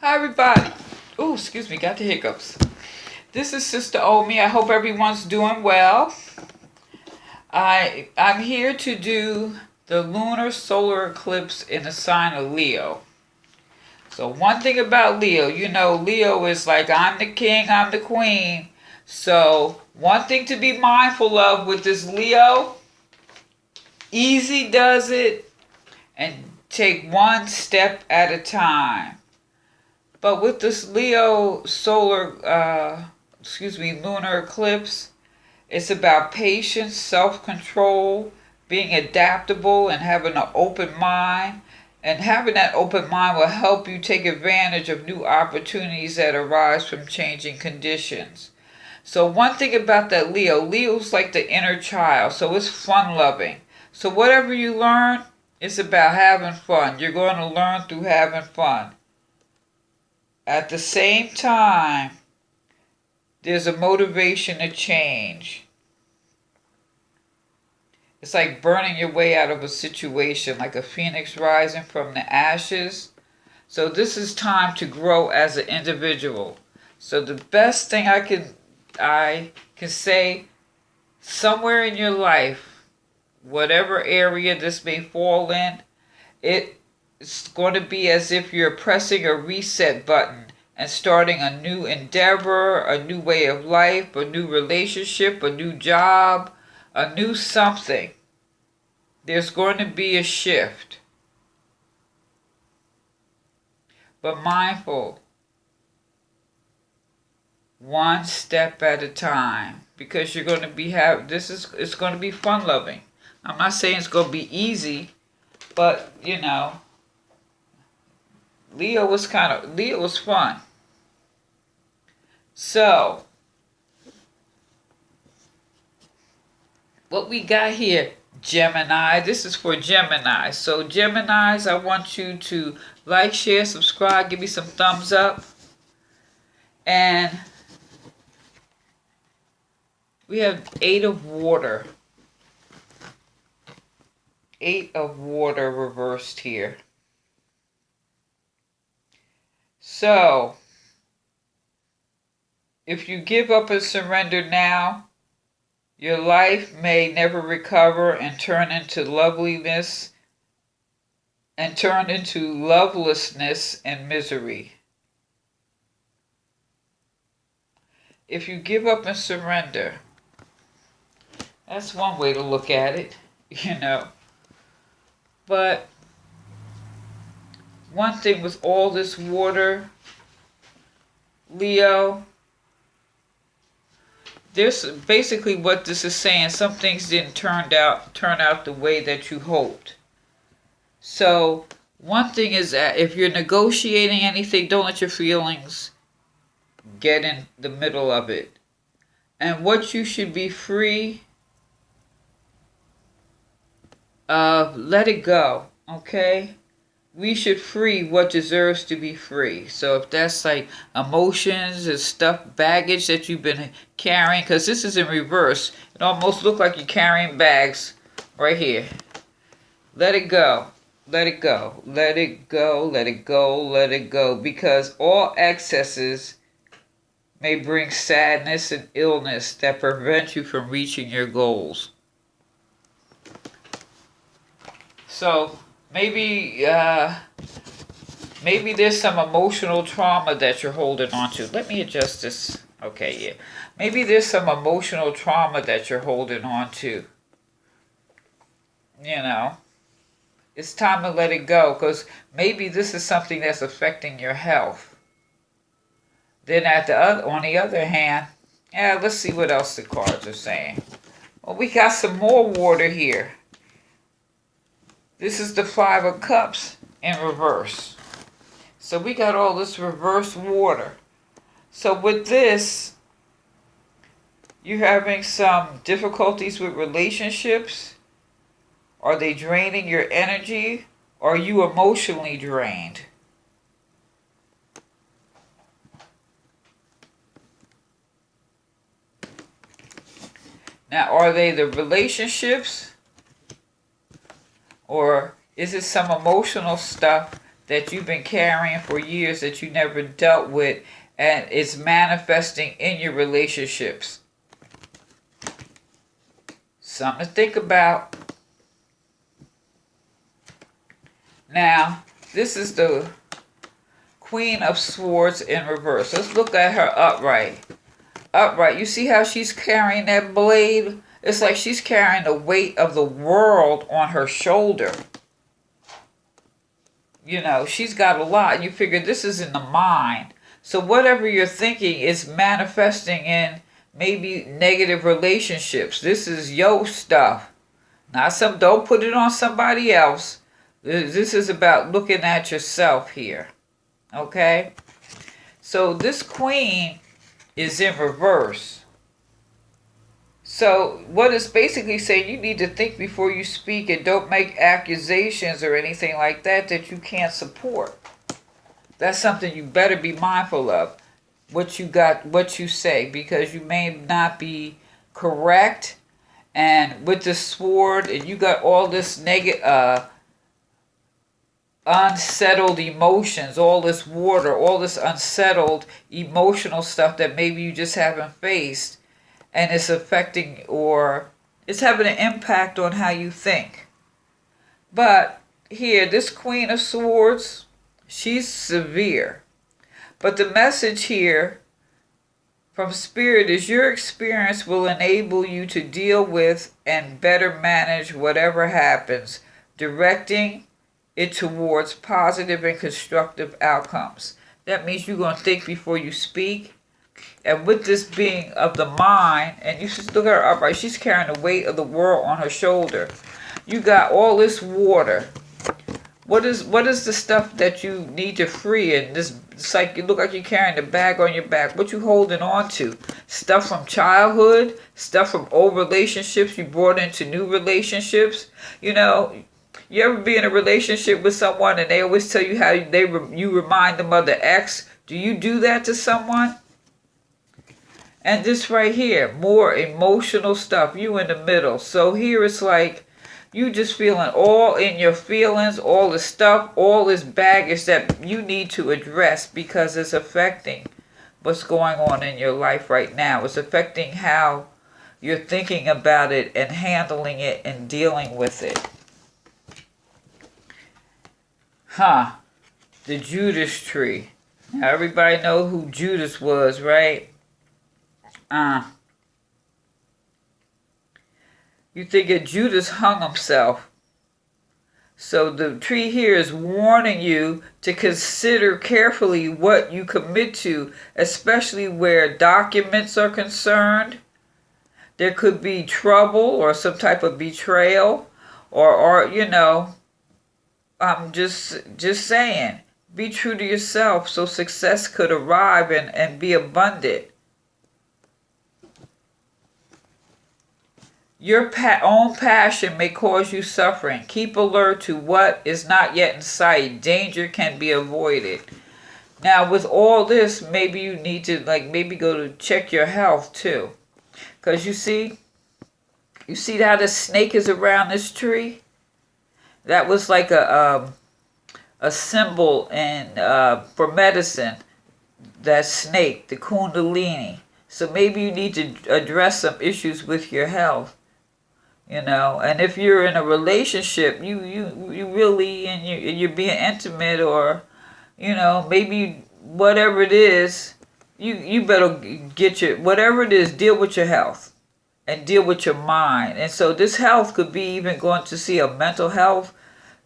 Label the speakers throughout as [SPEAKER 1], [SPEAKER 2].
[SPEAKER 1] Hi everybody. Oh, excuse me, got the hiccups. This is Sister Omi. I hope everyone's doing well. I'm here to do the lunar solar eclipse in the sign of Leo. So one thing about Leo, Leo is like, I'm the king, I'm the queen. So one thing to be mindful of with this Leo, easy does it and take one step at a time. But with this Leo lunar eclipse, it's about patience, self-control, being adaptable, and having an open mind. And having that open mind will help you take advantage of new opportunities that arise from changing conditions. So one thing about that Leo's like the inner child, so it's fun-loving. So whatever you learn, it's about having fun. You're going to learn through having fun. At the same time, there's a motivation to change. It's like burning your way out of a situation, like a phoenix rising from the ashes. So this is time to grow as an individual. So the best thing I can say, somewhere in your life, whatever area this may fall in, it's going to be as if you're pressing a reset button and starting a new endeavor, a new way of life, a new relationship, a new job, a new something. There's going to be a shift. But mindful. One step at a time. Because you're going to be it's going to be fun loving. I'm not saying it's going to be easy, but Leo was fun. So, what we got here, Gemini, this is for Gemini. So Geminis, I want you to like, share, subscribe, give me some thumbs up. And we have 8 of water. 8 of water reversed here. So, if you give up and surrender now, your life may never recover and turn into loveliness and turn into lovelessness and misery. If you give up and surrender, that's one way to look at it, But one thing with all this water, Leo, this basically what this is saying. Some things didn't turn out the way that you hoped. So one thing is that if you're negotiating anything, don't let your feelings get in the middle of it. And what you should be free of, let it go, okay? We should free what deserves to be free. So if that's like emotions and stuff, baggage that you've been carrying, because this is in reverse. It almost looks like you're carrying bags right here. Let it go. Let it go. Let it go. Let it go. Let it go. Because all excesses may bring sadness and illness that prevent you from reaching your goals. So maybe there's some emotional trauma that you're holding on to. Let me adjust this. Okay, yeah. Maybe there's some emotional trauma that you're holding on to. It's time to let it go, because maybe this is something that's affecting your health. Then on the other hand, let's see what else the cards are saying. Well, we got some more water here. This is the 5 of Cups in reverse. So we got all this reverse water. So with this, you're having some difficulties with relationships. Are they draining your energy? Or are you emotionally drained? Now, are they the relationships? Or is it some emotional stuff that you've been carrying for years that you never dealt with, and it's manifesting in your relationships. Something to think about. Now, this is the Queen of Swords in reverse. Let's look at her upright. Upright. You see how she's carrying that blade? It's like she's carrying the weight of the world on her shoulder. You know, she's got a lot. And you figure this is in the mind. So whatever you're thinking is manifesting in maybe negative relationships. This is your stuff. Don't put it on somebody else. This is about looking at yourself here. Okay? So this queen is in reverse. So what it's basically saying, you need to think before you speak and don't make accusations or anything like that you can't support. That's something you better be mindful of. What you say, because you may not be correct. And with the sword, and you got all this unsettled emotions, all this water, all this unsettled emotional stuff that maybe you just haven't faced, and it's affecting or it's having an impact on how you think. But here, this Queen of Swords, she's severe. But the message here from Spirit is your experience will enable you to deal with and better manage whatever happens, directing it towards positive and constructive outcomes. That means you're going to think before you speak. And with this being of the mind, and you should look at her upright, she's carrying the weight of the world on her shoulder. You got all this water. What is the stuff that you need to free? And it's like you look like you're carrying the bag on your back. What you holding on to? Stuff from childhood, stuff from old relationships you brought into new relationships. You know, you ever be in a relationship with someone and they always tell you how you remind them of the ex? Do you do that to someone? And this right here, more emotional stuff. You in the middle. So here it's like you just feeling all in your feelings, all the stuff, all this baggage that you need to address because it's affecting what's going on in your life right now. It's affecting how you're thinking about it and handling it and dealing with it. The Judas tree. Now everybody know who Judas was, right? You think Judas hung himself. So the tree here is warning you to consider carefully what you commit to, especially where documents are concerned. There could be trouble or some type of betrayal, or you know, I'm just saying, be true to yourself so success could arrive and be abundant. Your own passion may cause you suffering. Keep alert to what is not yet in sight. Danger can be avoided. Now, with all this, maybe you need to maybe go to check your health too. Because you see how the snake is around this tree? That was like a symbol for medicine. That snake, the kundalini. So maybe you need to address some issues with your health. You know, and if you're in a relationship, you really, and you're being intimate, or, you know, maybe whatever it is, you better get whatever it is, deal with your health and deal with your mind. And so this health could be even going to see a mental health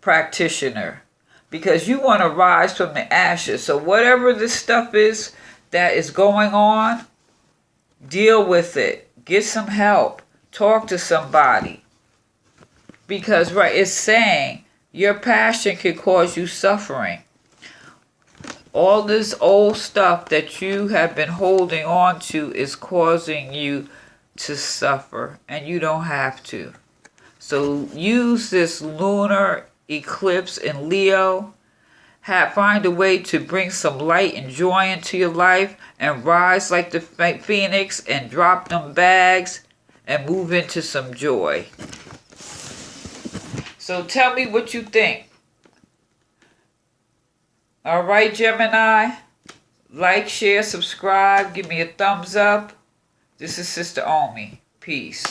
[SPEAKER 1] practitioner, because you want to rise from the ashes. So whatever this stuff is that is going on, deal with it. Get some help. Talk to somebody. Because, it's saying your passion can cause you suffering. All this old stuff that you have been holding on to is causing you to suffer. And you don't have to. So use this lunar eclipse in Leo. Find a way to bring some light and joy into your life. And rise like the phoenix and drop them bags. And move into some joy. So tell me what you think. All right, Gemini. Like, share, subscribe. Give me a thumbs up. This is Sister Omi. Peace.